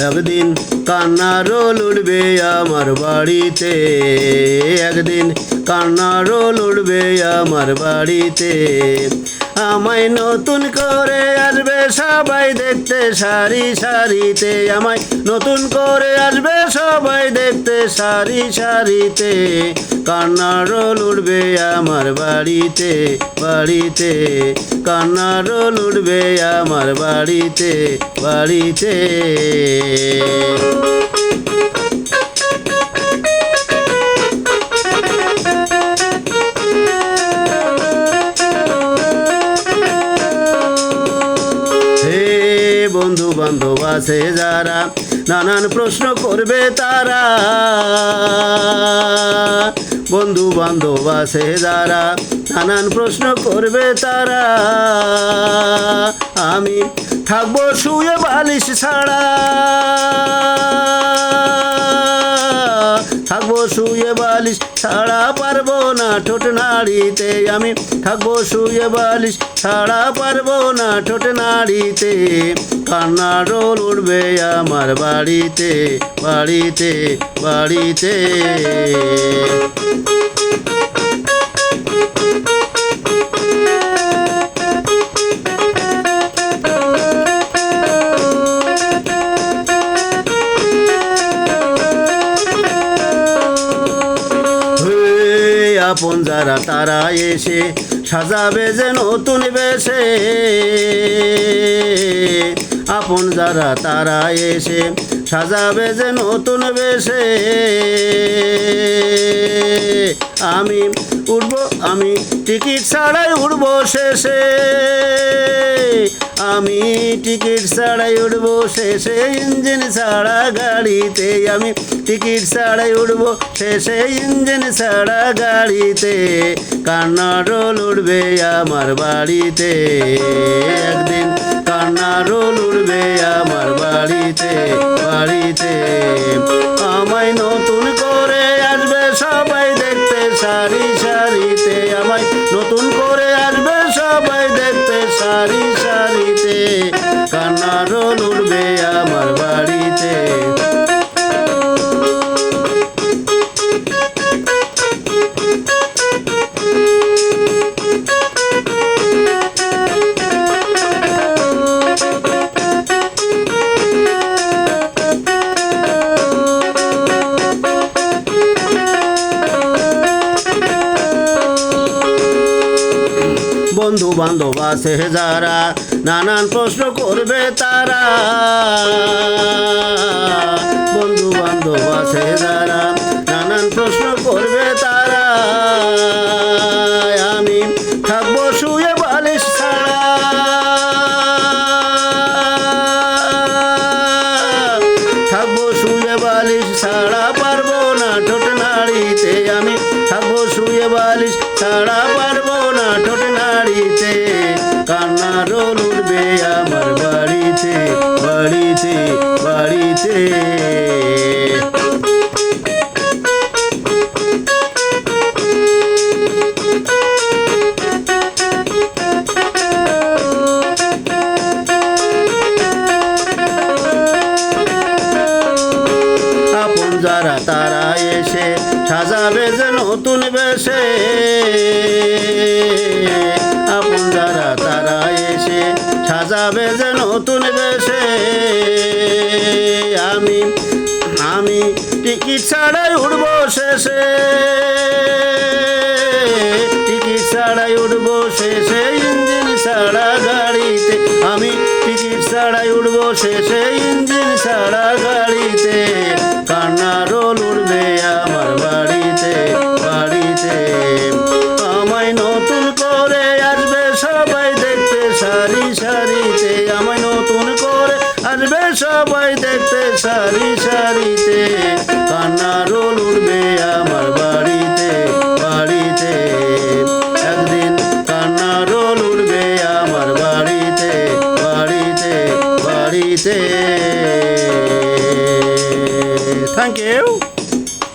একদিন কান্নার রোল উঠবে আমার বাড়িতে, একদিন কান্নার রোল উঠবে আমার বাড়িতে। আমায় নতুন করে আসবে সবাই দেখতে সারি সারিতে, আমায় নতুন করে আসবে সবাই দেখতে সারি সারিতে। কান্নার রোল উঠবে আমার বাড়িতে বাড়িতে, কান্নার রোল উঠবে আমার বাড়িতে বাড়িতে। বন্ধু বান্ধব আছে যারা নানান প্রশ্ন করবে তারা, বন্ধু বান্ধব আছে যারা নানান প্রশ্ন করবে তারা। আমি থাকবো শুয়ে বালিশ ছাড়া, থাকবো শুয়ে বালিশ ছাড়া, পারবো না ঠোঁট নাড়িতে। আমি থাকবো শুয়ে বালিশ ছাড়া, পারবো না ঠোঁট নাড়িতে। কান্নার রোল উঠবে আমার বাড়িতে বাড়িতে বাড়িতে। আপন যারা তারা এসে সাজাবে যে নতুন বেশে, আপন যারা তারা এসে সাজাবে যে নতুন বেশে। আমি উঠবো, আমি টিকিট ছাড়াই উঠবো শেষে, আমি টিকিট ছাড়াই উঠবো শেষে। ইঞ্জিন ছাড়া গাড়িতে, আমি টিকিট ছাড়াই উঠবো শেষে, ইঞ্জিন ছাড়া গাড়িতে। কান্নার রোল উঠবে আমার বাড়িতে, একদিন কান্নার রোল উঠবে আমার বাড়িতে বাড়িতে। আমায় নতুন করে আসবে সবাই দেখতে সারি সারিতে, আমায় নতুন করে আসবে সবাই দেখতে সারি সারিতে। কান্নার রোল উঠবে আমার বাড়িতে। বন্ধু বান্ধব আছে যারা নানান প্রশ্ন করবে তারা, বন্ধু বান্ধব আছে যারা নানান প্রশ্ন করবে তারা। আমি থাকবো শুয়ে বালিশ ছাড়া, থাকবো শুয়ে বালিশ ছাড়া, পারবো না ঠোঁট নাড়িতে। আমি থাকবো শুয়ে বালিশ ছাড়া, পারবো না ঠোঁট নাড়িতে। কান্নার রোল উঠবে আমার বাড়িতে বাড়িতে বাড়িতে। আপন যারা তারা এসে সাজাবে যে নতুন বেশে, আপন যারা তারা এসে সাজাবে যে নতুন বেশে। আমি আমি টিকিট ছাড়াই উঠবো শেষে, টিকিট ছাড়াই উঠবো শেষে, ইঞ্জিন ছাড়া গাড়িতে। আমি টিকিট ছাড়াই উঠবো শেষে।